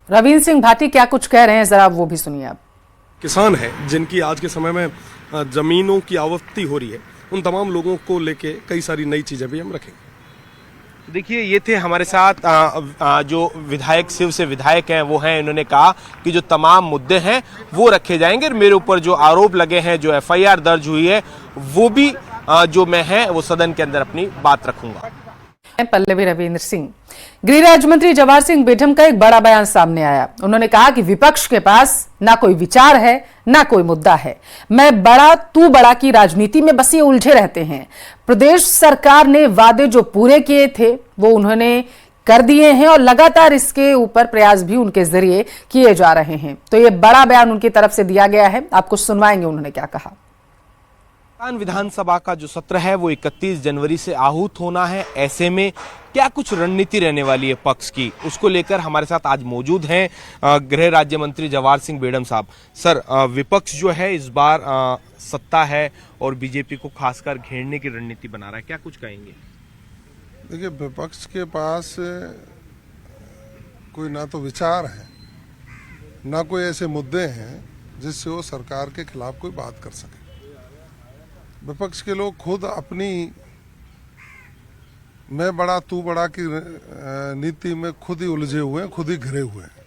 रविंद्र सिंह भाटी क्या कुछ कह रहे हैं, जरा वो भी सुनिए आप। किसान है जिनकी आज के समय में जमीनों की आवत्ती हो रही है, उन तमाम लोगों को लेके कई सारी नई चीजें भी हम रखेंगे। देखिए, ये थे हमारे साथ जो विधायक, शिव से विधायक हैं, वो हैं। इन्होंने कहा कि जो तमाम मुद्दे हैं वो रखे जाएंगे और मेरे ऊपर जो आरोप लगे हैं, जो एफआईआर दर्ज हुई है, वो भी जो मैं है वो सदन के अंदर अपनी बात रखूंगा। पल्लवी रविंद्र सिंह। गृह राज्य मंत्री जवाहर सिंह बेढम का एक बड़ा बयान सामने आया। उन्होंने कहा कि विपक्ष के पास ना कोई विचार है ना कोई मुद्दा है, मैं बड़ा तू बड़ा की राजनीति में बस ये उलझे रहते हैं। प्रदेश सरकार ने वादे जो पूरे किए थे वो उन्होंने कर दिए हैं और लगातार इसके ऊपर प्रयास भी उनके जरिए किए जा रहे हैं। तो ये बड़ा बयान उनकी तरफ से दिया गया है, आपको सुनवाएंगे उन्होंने क्या कहा। विधानसभा का जो सत्र है वो 31 जनवरी से आहूत होना है। ऐसे में क्या कुछ रणनीति रहने वाली है पक्ष की, उसको लेकर हमारे साथ आज मौजूद हैं गृह राज्य मंत्री जवाहर सिंह बेढम साहब। सर, विपक्ष जो है इस बार सत्ता है और बीजेपी को खासकर घेरने की रणनीति बना रहा है, क्या कुछ कहेंगे? देखिए, विपक्ष के पास कोई ना तो विचार है ना कोई ऐसे मुद्दे हैं जिससे वो सरकार के खिलाफ कोई बात कर सके। विपक्ष के लोग खुद अपनी मैं बड़ा तू बड़ा की नीति में खुद ही उलझे हुए हैं, खुद ही घिरे हुए हैं।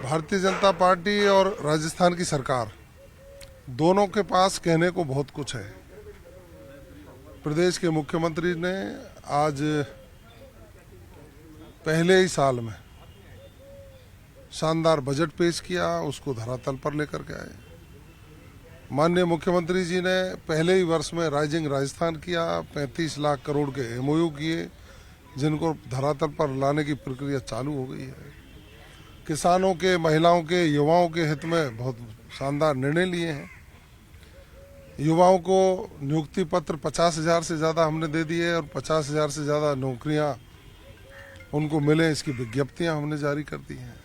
भारतीय जनता पार्टी और राजस्थान की सरकार दोनों के पास कहने को बहुत कुछ है। प्रदेश के मुख्यमंत्री ने आज पहले ही साल में शानदार बजट पेश किया, उसको धरातल पर लेकर के आए। माननीय मुख्यमंत्री जी ने पहले ही वर्ष में राइजिंग राजस्थान किया, 35 लाख करोड़ के एमओयू किए, जिनको धरातल पर लाने की प्रक्रिया चालू हो गई है। किसानों के, महिलाओं के, युवाओं के हित में बहुत शानदार निर्णय लिए हैं। युवाओं को नियुक्ति पत्र 50,000 से ज़्यादा हमने दे दिए और 50,000 से ज़्यादा नौकरियां उनको मिले, इसकी विज्ञप्तियां हमने जारी कर दी हैं।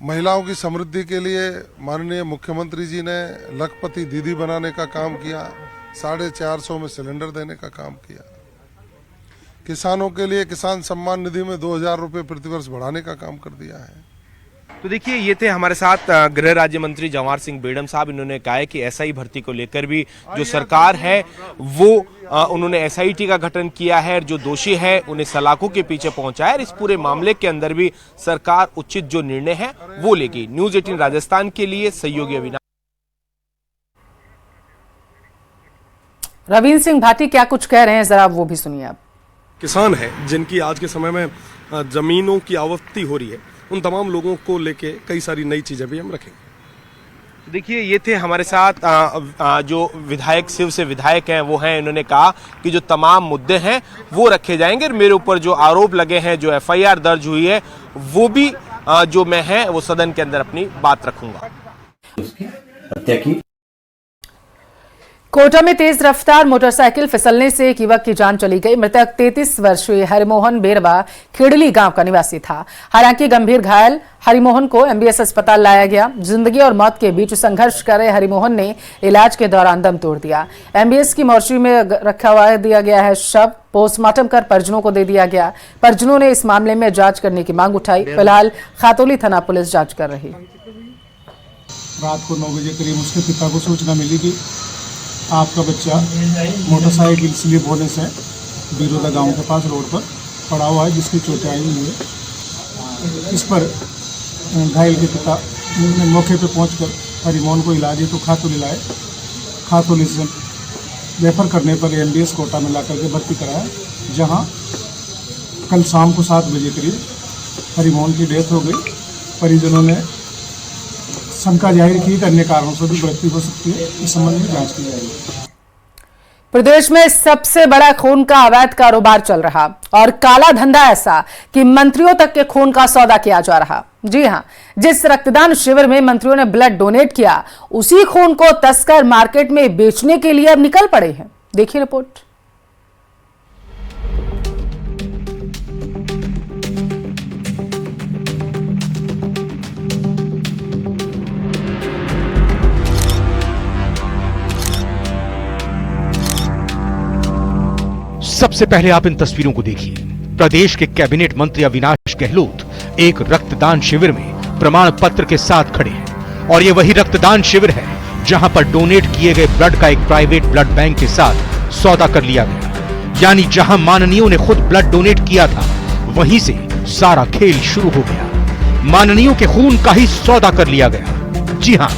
महिलाओं की समृद्धि के लिए माननीय मुख्यमंत्री जी ने लखपति दीदी बनाने का काम किया, 450 में सिलेंडर देने का काम किया। किसानों के लिए किसान सम्मान निधि में 2,000 रुपये प्रतिवर्ष बढ़ाने का काम कर दिया है। तो देखिए, ये थे हमारे साथ गृह राज्य मंत्री जवाहर सिंह बेढम साहब। इन्होंने कहा है कि एसआई भर्ती को लेकर भी जो सरकार है वो उन्होंने एसआईटी का गठन किया है, जो दोषी है उन्हें सलाखों के पीछे पहुंचाया है। इस पूरे मामले के अंदर भी सरकार उचित जो निर्णय है वो लेगी। न्यूज़ 18 राजस्थान के लिए सहयोगी अविनाश। रविंद्र सिंह भाटी क्या कुछ कह रहे हैं, जरा वो भी सुनिए आप। किसान है जिनकी आज के समय में जमीनों की आवत्ती हो रही है, उन तमाम लोगों को लेके कई सारी नई चीजें भी हम रखेंगे। देखिए, ये थे हमारे साथ जो विधायक, शिव से विधायक हैं, वो हैं। इन्होंने कहा कि जो तमाम मुद्दे हैं वो रखे जाएंगे और मेरे ऊपर जो आरोप लगे हैं, जो एफआईआर दर्ज हुई है, वो भी जो मैं है वो सदन के अंदर अपनी बात रखूंगा। हत्या की कोटा में तेज रफ्तार मोटरसाइकिल फिसलने से एक युवक की जान चली गई। मृतक 33 वर्षीय हरिमोहन बेरवा खेड़ली गांव का निवासी था। हालांकि गंभीर घायल हरिमोहन को एमबीएस अस्पताल लाया गया। जिंदगी और मौत के बीच संघर्ष कर रहे हरिमोहन ने इलाज के दौरान दम तोड़ दिया। एमबीएस की मोर्चरी में रखा हुआ दिया गया है शव। पोस्टमार्टम कर परिजनों को दे दिया गया। परिजनों ने इस मामले में जांच करने की मांग उठाई। फिलहाल खातौली थाना पुलिस जांच कर रही। रात को 9 बजे करीब उसके पिता को सूचना मिली कि आपका बच्चा मोटरसाइकिल स्लिप होने से बिरोदा गांव के पास रोड पर पड़ा हुआ है, जिसकी चोटें आई हुई है। इस पर घायल के पिता मौके पर पहुंचकर हरिमोहन को इलाज हेतु खातौली लाए। खातौली से रेफर करने पर एमबीएस कोटा में लाकर के भर्ती कराया, जहां कल शाम को 7 बजे करीब हरिमोहन की डेथ हो गई। परिजनों ने शंका जाहिर की अन्य कारणों से भी मृत्यु हो सकती है। इस संबंध में जांच की जाएगी। प्रदेश में सबसे बड़ा खून का अवैध कारोबार चल रहा और काला धंधा ऐसा कि मंत्रियों तक के खून का सौदा किया जा रहा। जी हां, जिस रक्तदान शिविर में मंत्रियों ने ब्लड डोनेट किया, उसी खून को तस्कर मार्केट में बेचने के लिए अब निकल पड़े हैं। देखिए रिपोर्ट। सबसे पहले आप इन तस्वीरों को देखिए। प्रदेश के कैबिनेट मंत्री अविनाश गहलोत एक रक्तदान शिविर में प्रमाण पत्र के साथ खड़े हैं और ये वही रक्तदान शिविर है जहां पर डोनेट किए गए ब्लड का एक प्राइवेट ब्लड बैंक के साथ सौदा कर लिया गया। यानी जहां माननीयों ने खुद ब्लड डोनेट किया था, वहीं से सारा खेल शुरू हो गया। माननीयों के खून का ही सौदा कर लिया गया। जी हां,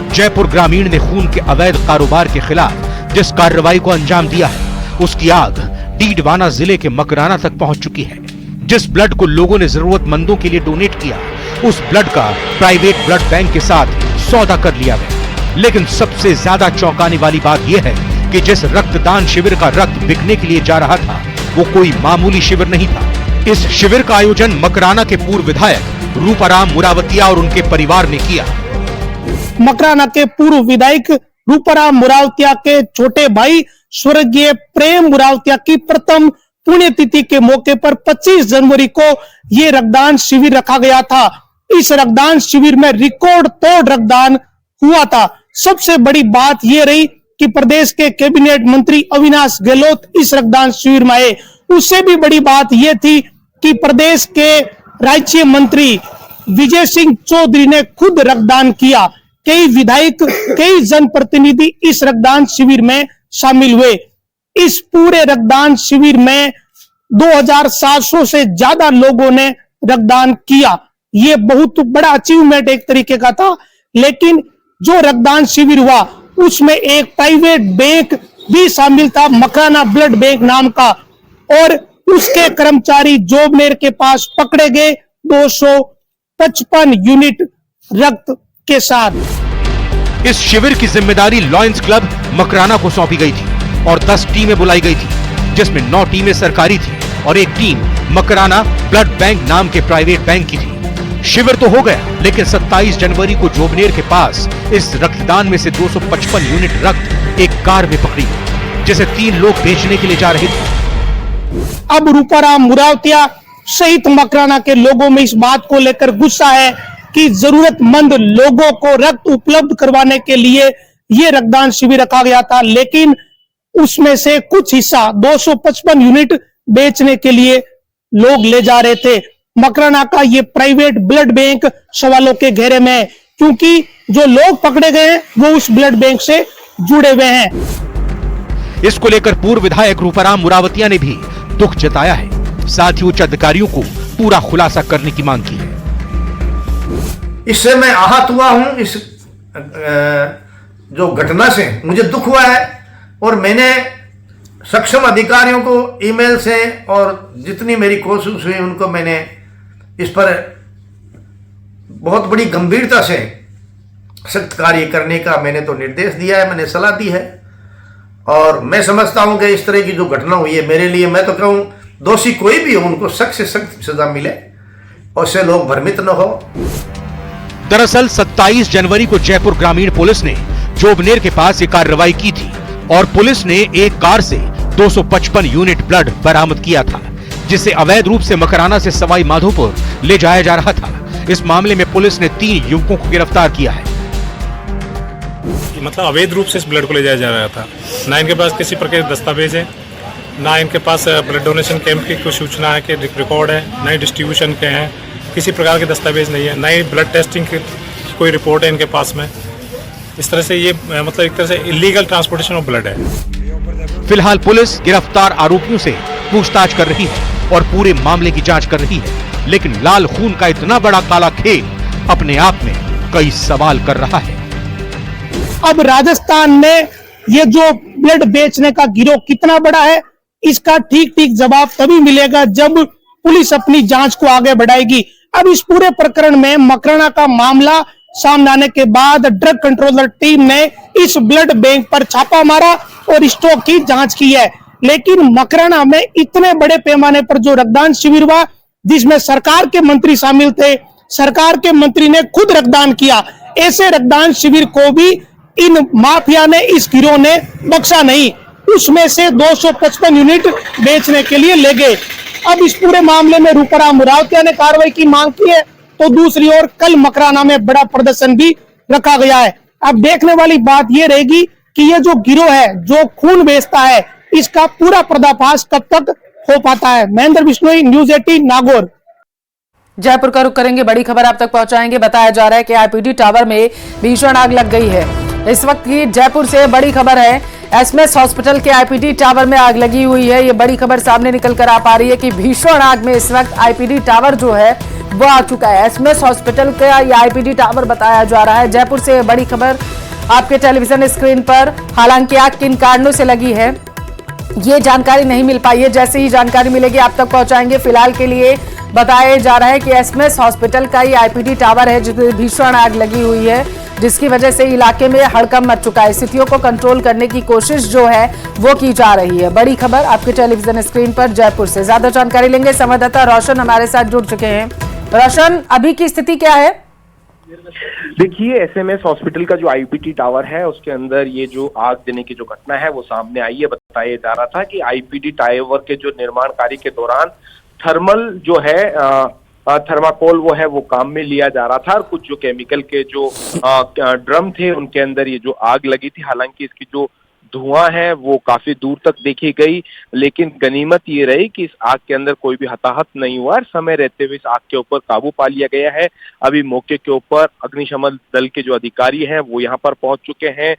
जयपुर ग्रामीण ने खून के अवैध कारोबार के खिलाफ जिस कार्रवाई को अंजाम दिया है, उसकी आग डीडवाना जिले के मकराना तक पहुंच चुकी है। जिस ब्लड को लोगों ने जरूरतमंदों के लिए डोनेट किया, उस ब्लड का प्राइवेट ब्लड बैंक के साथ सौदा कर लिया गया। लेकिन सबसे ज्यादा चौंकाने वाली बात यह है कि जिस रक्तदान शिविर का रक्त बिकने के लिए जा रहा था, वो कोई मामूली शिविर नहीं था। इस शिविर का आयोजन मकराना के पूर्व विधायक रूपाराम मुरावतिया और उनके परिवार ने किया। मकराना के पूर्व विधायक रूपाराम मुरावतिया के छोटे भाई स्वर्गीय प्रेम मुरावतिया की प्रथम पुण्यतिथि के मौके पर 25 जनवरी को ये रक्तदान शिविर रखा गया था। इस रक्तदान शिविर में रिकॉर्ड तोड़ रक्तदान हुआ था। सबसे बड़ी बात यह रही कि प्रदेश के कैबिनेट मंत्री अविनाश गहलोत इस रक्तदान शिविर में आए। उससे भी बड़ी बात यह थी कि प्रदेश के राज्य मंत्री विजय सिंह चौधरी ने खुद रक्तदान किया। कई विधायक, कई जनप्रतिनिधि इस रक्तदान शिविर में शामिल हुए। इस पूरे रक्तदान शिविर में 2700 से ज्यादा लोगों ने रक्तदान किया। ये बहुत बड़ा अचीवमेंट एक तरीके का था। लेकिन जो रक्तदान शिविर हुआ, उसमें एक प्राइवेट बैंक भी शामिल था, मकराना ब्लड बैंक नाम का, और उसके कर्मचारी जोबनेर के पास पकड़े गए 255 यूनिट रक्त के साथ। इस शिविर की जिम्मेदारी लॉयंस क्लब मकराना को सौंपी गई थी और 10 टीमें बुलाई गई थी, जिसमें 9 टीमें सरकारी थी और एक टीम मकराना ब्लड बैंक नाम के प्राइवेट बैंक की थी। शिविर तो हो गया, लेकिन 27 जनवरी को जोबनेर के पास इस रक्तदान में से 255 यूनिट रक्त एक कार में पकड़ी गई, जिसे 3 लोग बेचने के लिए जा रहे थे। अब रूपाराम मुरावतिया सहित मकराना के लोगों में इस बात को लेकर गुस्सा है कि जरूरतमंद लोगों को रक्त उपलब्ध करवाने के लिए ये रक्तदान शिविर रखा गया था, लेकिन उसमें से कुछ हिस्सा 255 यूनिट बेचने के लिए लोग ले जा रहे थे। मकराना का ये प्राइवेट ब्लड बैंक सवालों के घेरे में है, क्योंकि जो लोग पकड़े गए हैं वो उस ब्लड बैंक से जुड़े हुए हैं। इसको लेकर पूर्व विधायक रूपाराम मुरावतिया ने भी दुख जताया है। साथ ही उच्च अधिकारियों को पूरा खुलासा करने की मांग की है। इससे मैं आहत हुआ हूं। इस जो घटना से मुझे दुख हुआ है और मैंने सक्षम अधिकारियों को ईमेल से और जितनी मेरी कोशिश हुई उनको मैंने इस पर बहुत बड़ी गंभीरता से सख्त कार्य करने का मैंने तो निर्देश दिया है, मैंने सलाह दी है। और मैं समझता हूं कि इस तरह की जो घटना हुई है, मेरे लिए, मैं तो कहूं दोषी कोई भी हो उनको सख्त से सख्त सजा मिले और उससे लोग भ्रमित न हो। दरअसल 27 जनवरी को जयपुर ग्रामीण पुलिस ने जोबनेर के पास ये कार्रवाई की थी और पुलिस ने एक कार से 255 यूनिट ब्लड बरामद किया था, जिसे अवैध रूप से मकराना से सवाई माधोपुर ले जाया जा रहा था। इस मामले में पुलिस ने 3 युवकों को गिरफ्तार किया है। मतलब अवैध रूप से इस ब्लड को ले जाया जा रहा था। ना इनके पास किसी प्रकार के दस्तावेज है, ना इनके पास ब्लड डोनेशन कैंप की कोई सूचना है कि रिकॉर्ड है, ना ही डिस्ट्रीब्यूशन के हैं, किसी प्रकार के दस्तावेज नहीं है, ना ही ब्लड टेस्टिंग की कोई रिपोर्ट है इनके पास में। इस तरह से ये मतलब एक तरह से इलीगल ट्रांसपोर्टेशन ऑफ ब्लड है। फिलहाल पुलिस गिरफ्तार आरोपियों से पूछताछ कर रही है और पूरे मामले की जांच कर रही है, लेकिन लाल खून का इतना बड़ा काला खेल अपने आप में कई सवाल कर रहा है। अब राजस्थान में ये जो ब्लड बेचने का गिरोह कितना बड़ा है, इसका ठीक ठीक जवाब तभी मिलेगा जब पुलिस अपनी जांच को आगे बढ़ाएगी। अब इस पूरे प्रकरण में मकराना का मामला सामने आने के बाद ड्रग कंट्रोलर टीम ने इस ब्लड बैंक पर छापा मारा और स्टॉक की जांच की है। लेकिन मकराना में इतने बड़े पैमाने पर जो रक्तदान शिविर हुआ, जिसमें सरकार के मंत्री शामिल थे, सरकार के मंत्री ने खुद रक्तदान किया, ऐसे रक्तदान शिविर को भी इन माफिया ने, इस गिरोह ने बख्शा नहीं। उसमें से 255 यूनिट बेचने के लिए ले गए। अब इस पूरे मामले में रूपाराम मुरावतिया ने कार्रवाई की मांग की है, तो दूसरी ओर कल मकराना में बड़ा प्रदर्शन भी रखा गया है। अब देखने वाली बात यह रहेगी कि ये जो गिरोह है जो खून बेचता है, इसका पूरा पर्दाफाश कब तक हो पाता है। महेंद्र बिश्नोई, न्यूज 18 नागौर। जयपुर का रुख करेंगे, बड़ी खबर आप तक पहुंचाएंगे। बताया जा रहा है कि आईपीडी टावर में भीषण आग लग गई है। इस वक्त की जयपुर से बड़ी खबर है, एसएमएस हॉस्पिटल के आईपीडी टावर में आग लगी हुई है। ये बड़ी खबर सामने निकल कर आ पा रही है कि भीषण आग में इस वक्त आईपीडी टावर जो है वो आ चुका है। एसएमएस हॉस्पिटल का ये आईपीडी टावर बताया जा रहा है। जयपुर से बड़ी खबर आपके टेलीविजन स्क्रीन पर। हालांकि आग किन कारणों से लगी है ये जानकारी नहीं मिल पाई है। जैसे ही जानकारी मिलेगी आप तक पहुंचाएंगे। फिलहाल के लिए बताया जा रहा है कि एसएमएस हॉस्पिटल का ये आईपीडी टावर है जिसमें भीषण आग लगी हुई है, जिसकी वजह से इलाके में हड़कंप मच चुका है। स्थितियों को कंट्रोल करने की कोशिश जो है वो की जा रही है। बड़ी खबर आपके टेलीविजन स्क्रीन पर जयपुर से। ज्यादा जानकारी लेंगे, संवाददाता रोशन हमारे साथ जुड़ चुके हैं। रोशन, अभी की स्थिति क्या है? देखिए, एसएमएस हॉस्पिटल का जो आईपीडी टावर है उसके अंदर ये जो आग देने की जो घटना है वो सामने आई है। बताया जा रहा था कि आईपीडी टावर के जो निर्माण कार्य के दौरान थर्मल जो है थर्माकोल वो है वो काम में लिया जा रहा था और कुछ जो केमिकल के जो ड्रम थे उनके अंदर ये जो आग लगी थी। हालांकि इसकी जो धुआं है वो काफी दूर तक देखी गई, लेकिन गनीमत ये रही कि इस आग के अंदर कोई भी हताहत नहीं हुआ और समय रहते हुए इस आग के ऊपर काबू पा लिया गया है। अभी मौके के ऊपर अग्निशमन दल के जो अधिकारी हैं वो यहाँ पर पहुंच चुके हैं।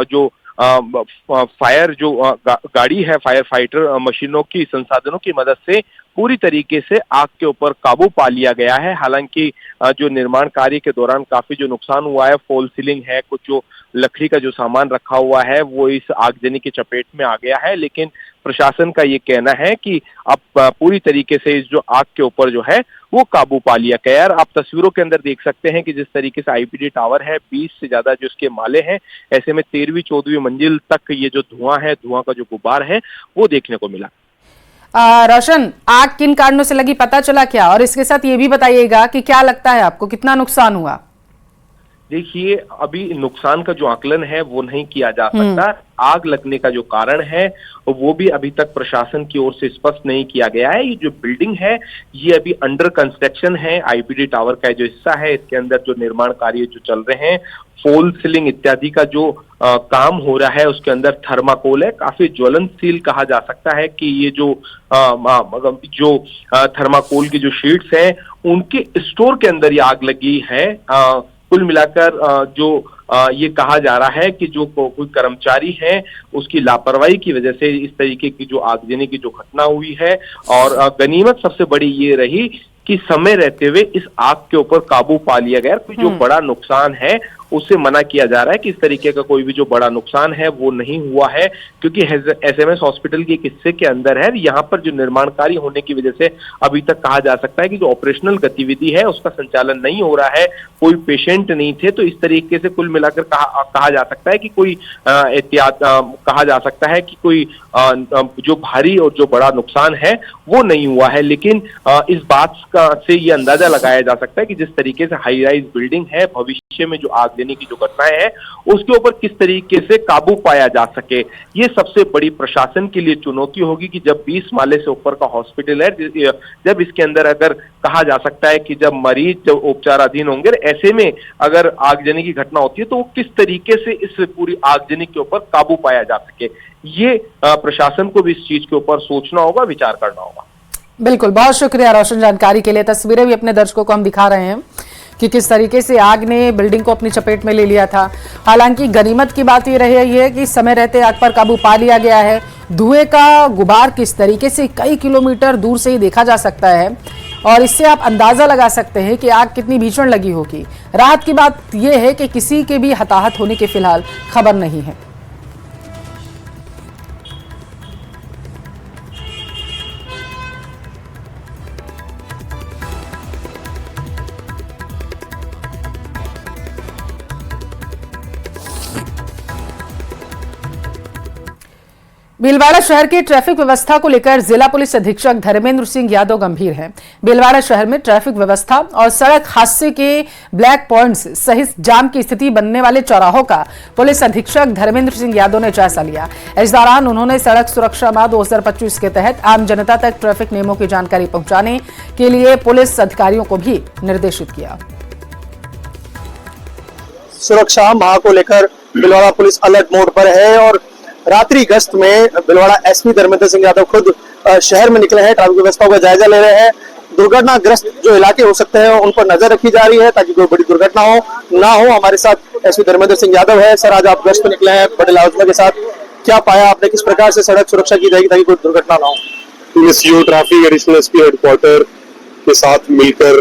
जो फायर जो गाड़ी है, फायर फाइटर मशीनों की संसाधनों की मदद से पूरी तरीके से आग के ऊपर काबू पा लिया गया है। हालांकि जो निर्माण कार्य के दौरान काफी जो नुकसान हुआ है, फॉल सीलिंग है, कुछ जो लकड़ी का जो सामान रखा हुआ है वो इस आगजनी की चपेट में आ गया है। लेकिन प्रशासन का ये कहना है कि अब पूरी तरीके से इस जो आग के ऊपर जो है वो काबू पा लिया गया है। आप तस्वीरों के अंदर देख सकते हैं कि जिस तरीके से आईपीडी टावर है, 20 से ज्यादा जो इसके माले हैं, ऐसे में 13वीं 14वीं मंजिल तक ये जो धुआं है, धुआं का जो गुबार है वो देखने को मिला। रोशन, आग किन कारणों से लगी पता चला क्या? और इसके साथ ये भी बताइएगा कि क्या लगता है आपको कितना नुकसान हुआ? देखिए, अभी नुकसान का जो आकलन है वो नहीं किया जा सकता। आग लगने का जो कारण है वो भी अभी तक प्रशासन की ओर से स्पष्ट नहीं किया गया है। ये जो बिल्डिंग है ये अभी अंडर कंस्ट्रक्शन है। आईपीडी टावर का जो हिस्सा है इसके अंदर जो निर्माण कार्य जो चल रहे हैं, फॉल सीलिंग इत्यादि का जो काम हो रहा है उसके अंदर थर्माकोल है, काफी ज्वलनशील कहा जा सकता है कि ये जो थर्माकोल की जो शीट्स हैं उनके स्टोर के अंदर ये आग लगी है। कुल मिलाकर जो ये कहा जा रहा है कि जो कोई कर्मचारी है उसकी लापरवाही की वजह से इस तरीके की जो आगजनी की जो घटना हुई है। और गनीमत सबसे बड़ी ये रही कि समय रहते हुए इस आग के ऊपर काबू पा लिया गया। कोई जो बड़ा नुकसान है उससे मना किया जा रहा है कि इस तरीके का कोई भी जो बड़ा नुकसान है वो नहीं हुआ है, क्योंकि एसएमएस हॉस्पिटल के एक हिस्से के अंदर है। यहाँ पर जो निर्माण कार्य होने की वजह से अभी तक कहा जा सकता है कि जो ऑपरेशनल गतिविधि है उसका संचालन नहीं हो रहा है, कोई पेशेंट नहीं थे। तो इस तरीके से कुल मिलाकर कहा जा सकता है कि कोई एहतियात कहा जा सकता है कि कोई जो भारी और जो बड़ा नुकसान है वो नहीं हुआ है। लेकिन इस बात से ये अंदाजा लगाया जा सकता है कि जिस तरीके से हाई राइज बिल्डिंग है, भविष्य में जो आग देने की जो घटनाएं हैं उसके ऊपर किस तरीके से काबू पाया जा सके, ये सबसे बड़ी प्रशासन के लिए चुनौती होगी कि जब 20 माले से ऊपर का हॉस्पिटल है, जब इसके अंदर अगर कहा जा सकता है कि जब मरीज जब उपचाराधीन होंगे, ऐसे में अगर आगजनी की घटना होती है तो वो किस तरीके से इस पूरी आगजनी के ऊपर काबू पाया जा सके, ये प्रशासन को भी इस चीज के ऊपर सोचना होगा, विचार करना होगा। बिल्कुल, बहुत शुक्रिया रोशन जानकारी के लिए। तस्वीरें भी अपने दर्शकों को हम दिखा रहे हैं कि किस तरीके से आग ने बिल्डिंग को अपनी चपेट में ले लिया था। हालांकि गनीमत की बात ये रही है कि समय रहते आग पर काबू पा लिया गया है। धुएं का गुबार किस तरीके से कई किलोमीटर दूर से ही देखा जा सकता है और इससे आप अंदाजा लगा सकते हैं कि आग कितनी भीषण लगी होगी। राहत की बात यह है कि किसी के भी हताहत होने की फिलहाल खबर नहीं है। भीलवाड़ा शहर की ट्रैफिक व्यवस्था को लेकर जिला पुलिस अधीक्षक धर्मेंद्र सिंह यादव गंभीर हैं। भीलवाड़ा शहर में ट्रैफिक व्यवस्था और सड़क हादसे के ब्लैक पॉइंट्स सहित जाम की स्थिति बनने वाले चौराहों का पुलिस अधीक्षक धर्मेंद्र सिंह यादव ने जायजा लिया। इस दौरान उन्होंने सड़क सुरक्षा माह 2025 के तहत आम जनता तक ट्रैफिक नियमों की जानकारी पहुंचाने के लिए पुलिस अधिकारियों को भी निर्देशित किया। सुरक्षा माह को लेकर भीलवाड़ा पुलिस अलर्ट मोड पर है और रात्रि गश्त में भीलवाड़ा एसपी धर्मेंद्र सिंह यादव खुद शहर में निकले हैं, ट्रैफिक व्यवस्थाओं का जायजा ले रहे हैं। दुर्घटनाग्रस्त जो इलाके हो सकते हैं उन पर नजर रखी जा रही है ताकि कोई बड़ी दुर्घटना ना हो। हमारे साथ एसपी धर्मेंद्र सिंह यादव है। सर, आज आप गश्त पर निकले हैं बड़े लाउजमा के साथ, क्या पाया आपने, किस प्रकार से सड़क सुरक्षा की जाएगी ताकि कोई दुर्घटना ना हो? CO traffic additional SP headquarter के साथ मिलकर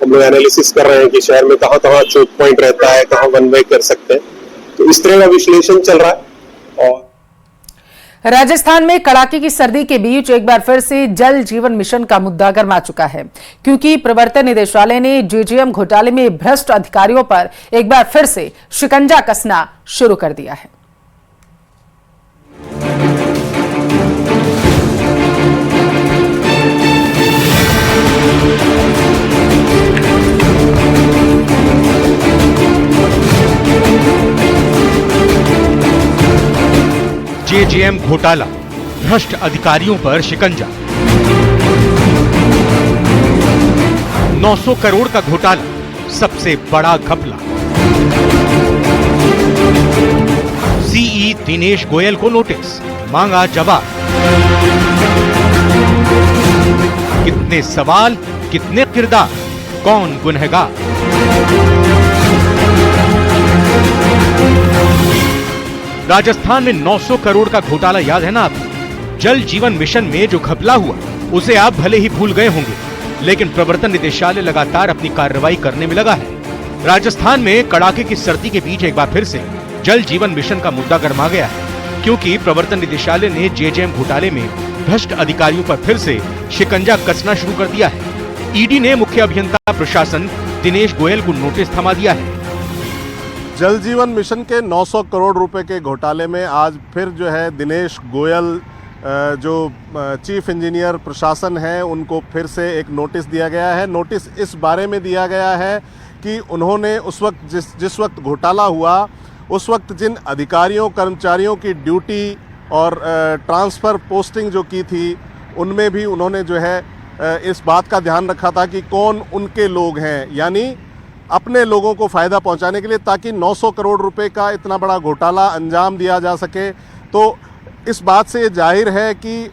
हम लोग एनालिसिस कर रहे हैं कि शहर में कहाँ चोक पॉइंट रहता है, कहाँ वन वे कर सकते हैं, तो इस तरह का विश्लेषण चल रहा है। और राजस्थान में कड़ाके की सर्दी के बीच एक बार फिर से जल जीवन मिशन का मुद्दा गर्मा चुका है, क्योंकि प्रवर्तन निदेशालय ने जेजेएम घोटाले में भ्रष्ट अधिकारियों पर एक बार फिर से शिकंजा कसना शुरू कर दिया है। जेजेएम घोटाला, भ्रष्ट अधिकारियों पर शिकंजा। 900 करोड़ का घोटाला, सबसे बड़ा घपला। सीई दिनेश गोयल को नोटिस, मांगा जवाब। कितने सवाल, कितने किरदार, कौन गुनहगार? राजस्थान में 900 करोड़ का घोटाला याद है ना आपको? जल जीवन मिशन में जो घपला हुआ उसे आप भले ही भूल गए होंगे, लेकिन प्रवर्तन निदेशालय लगातार अपनी कार्रवाई करने में लगा है। राजस्थान में कड़ाके की सर्दी के बीच एक बार फिर से जल जीवन मिशन का मुद्दा गर्मा गया है, क्योंकि प्रवर्तन निदेशालय ने जेजेएम घोटाले में भ्रष्ट अधिकारियों पर फिर से शिकंजा कसना शुरू कर दिया है। ईडी ने मुख्य अभियंता प्रशासन दिनेश गोयल को नोटिस थमा दिया है। जल जीवन मिशन के 900 करोड़ रुपए के घोटाले में आज फिर जो है दिनेश गोयल जो चीफ इंजीनियर प्रशासन है उनको फिर से एक नोटिस दिया गया है। नोटिस इस बारे में दिया गया है कि उन्होंने उस वक्त जिस वक्त घोटाला हुआ उस वक्त जिन अधिकारियों कर्मचारियों की ड्यूटी और ट्रांसफ़र पोस्टिंग जो की थी उनमें भी उन्होंने जो है इस बात का ध्यान रखा था कि कौन उनके लोग हैं, यानी अपने लोगों को फ़ायदा पहुंचाने के लिए, ताकि 900 करोड़ रुपए का इतना बड़ा घोटाला अंजाम दिया जा सके। तो इस बात से ये जाहिर है कि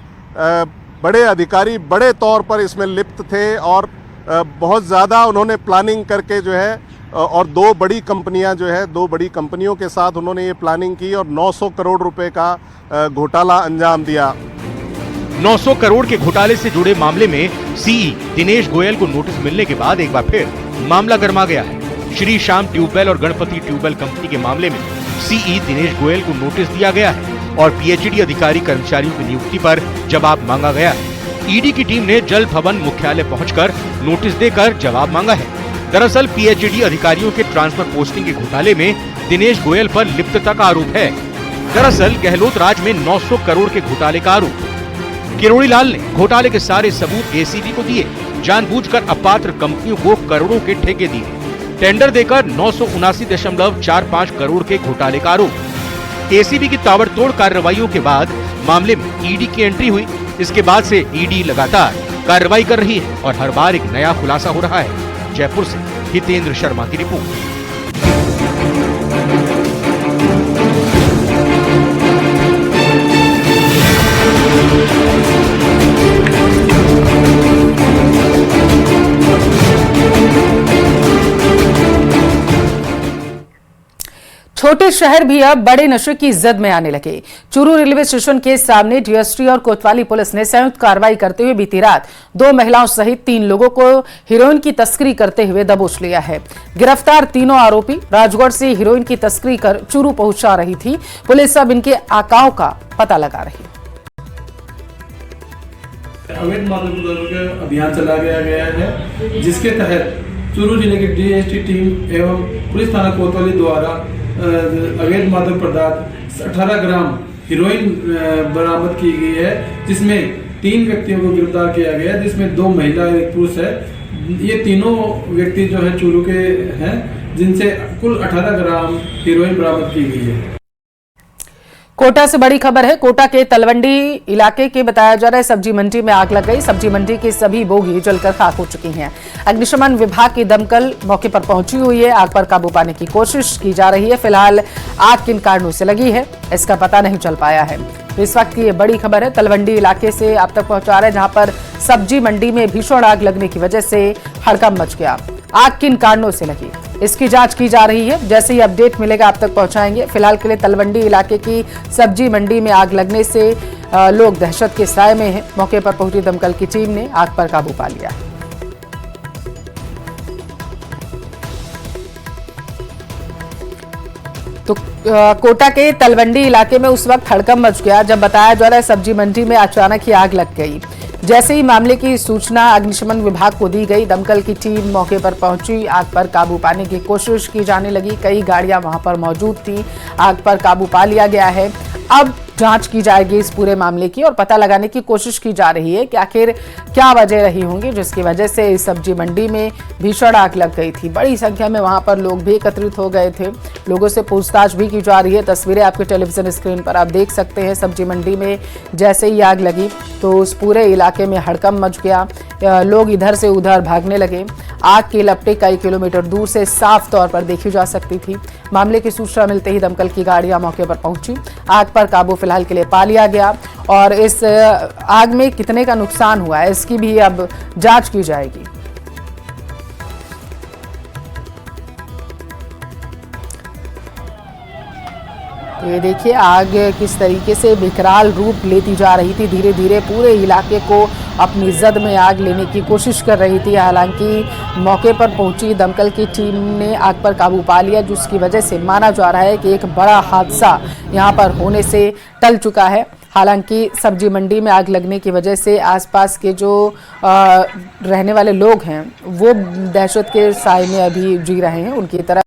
बड़े अधिकारी बड़े तौर पर इसमें लिप्त थे और बहुत ज़्यादा उन्होंने प्लानिंग करके जो है, और दो बड़ी कंपनियों के साथ उन्होंने ये प्लानिंग की और 900 करोड़ रुपए का घोटाला अंजाम दिया। 900 करोड़ के घोटाले से जुड़े मामले में सीई दिनेश गोयल को नोटिस मिलने के बाद एक बार फिर मामला गर्मा गया है। श्री श्याम ट्यूबवेल और गणपति ट्यूबवेल कंपनी के मामले में सीई दिनेश गोयल को नोटिस दिया गया है और पीएचडी अधिकारी कर्मचारियों की नियुक्ति पर जवाब मांगा गया है। ईडी की टीम ने जल भवन मुख्यालय पहुंचकर नोटिस देकर जवाब मांगा है। दरअसल पीएचडी अधिकारियों के ट्रांसफर पोस्टिंग के घोटाले में दिनेश गोयल पर लिप्तता का आरोप है। दरअसल गहलोत राज में 900 करोड़ के घोटाले का आरोप। किरोड़ी लाल ने घोटाले के सारे सबूत एसीबी को दिए, जानबूझकर अपात्र कंपनियों को करोड़ों के ठेके दिए, टेंडर देकर 979.45 करोड़ के घोटाले का आरोप। एसीबी की ताबड़तोड़ कार्रवाइयों के बाद मामले में ईडी की एंट्री हुई। इसके बाद से ईडी लगातार कार्रवाई कर रही है और हर बार एक नया खुलासा हो रहा है। जयपुर से हितेंद्र शर्मा की रिपोर्ट। छोटे शहर भी अब बड़े नशे की जद में आने लगे। चूरू रेलवे स्टेशन के सामने डीएसटी और कोतवाली पुलिस ने संयुक्त कार्रवाई करते हुए बीती रात 2 महिलाओं सहित 3 लोगों को हीरोइन की तस्करी करते हुए दबोच लिया है। गिरफ्तार तीनों आरोपी राजगढ़ से हीरोइन की तस्करी कर चूरू पहुंचा रही थी। पुलिस अब इनके आकाओं का पता लगा रही है। अवैध मादक अभियान चलाया गया है, जिसके तहत चूरू जिले की डीएसटी टीम एवं पुलिस थाना कोतवाली द्वारा अवैध मादक पदार्थ 18 ग्राम हीरोइन बरामद की गई है, जिसमें 3 व्यक्तियों को गिरफ्तार किया गया है, जिसमें 2 महिला और 1 पुरुष है। ये तीनों व्यक्ति जो है चूरू के हैं, जिनसे कुल 18 ग्राम हीरोइन बरामद की गई है। कोटा से बड़ी खबर है। कोटा के तलवंडी इलाके के बताया जा रहा है सब्जी मंडी में आग लग गई। सब्जी मंडी की सभी बोगी जलकर खाक हो चुकी हैं। अग्निशमन विभाग की दमकल मौके पर पहुंची हुई है। आग पर काबू पाने की कोशिश की जा रही है। फिलहाल आग किन कारणों से लगी है इसका पता नहीं चल पाया है। तो इस वक्त की ये बड़ी खबर है, तलवंडी इलाके से आप तक पहुंचा रहे हैं, जहां पर सब्जी मंडी में भीषण आग लगने की वजह से हड़कंप मच गया। आग किन कारणों से लगी, इसकी जांच की जा रही है। जैसे ही अपडेट मिलेगा आप तक पहुंचाएंगे। फिलहाल के लिए तलवंडी इलाके की सब्जी मंडी में आग लगने से लोग दहशत के साए में हैं। मौके पर पहुंची दमकल की टीम ने आग पर काबू पा लिया। तो कोटा के तलवंडी इलाके में उस वक्त हड़कंप मच गया जब बताया जा रहा है सब्जी मंडी में अचानक ही आग लग गई। जैसे ही मामले की सूचना अग्निशमन विभाग को दी गई, दमकल की टीम मौके पर पहुंची, आग पर काबू पाने की कोशिश की जाने लगी। कई गाड़ियां वहां पर मौजूद थी, आग पर काबू पा लिया गया है। अब जांच की जाएगी इस पूरे मामले की और पता लगाने की कोशिश की जा रही है कि आखिर क्या वजह रही होंगी जिसकी वजह से इस सब्जी मंडी में भीषण आग लग गई थी। बड़ी संख्या में वहां पर लोग भी एकत्रित हो गए थे, लोगों से पूछताछ भी की जा रही है। तस्वीरें आपके टेलीविजन स्क्रीन पर आप देख सकते हैं। सब्जी मंडी में जैसे ही आग लगी तो उस पूरे इलाके में हड़कंप मच गया, लोग इधर से उधर भागने लगे। आग की लपटें कई किलोमीटर दूर से साफ तौर पर देखी जा सकती थी। मामले की सूचना मिलते ही दमकल की गाड़ियां मौके पर पहुंची, आग पर काबू फिलहाल के लिए पा लिया गया और इस आग में कितने का नुकसान हुआ है इसकी भी अब जांच की जाएगी। तो ये देखिए आग किस तरीके से विकराल रूप लेती जा रही थी, धीरे धीरे पूरे इलाके को अपनी जद में आग लेने की कोशिश कर रही थी। हालांकि मौके पर पहुंची दमकल की टीम ने आग पर काबू पा लिया, जिसकी वजह से माना जा रहा है कि एक बड़ा हादसा यहां पर होने से टल चुका है। हालांकि सब्जी मंडी में आग लगने की वजह से आसपास के जो रहने वाले लोग हैं वो दहशत के साए में अभी जी रहे हैं। उनकी तरफ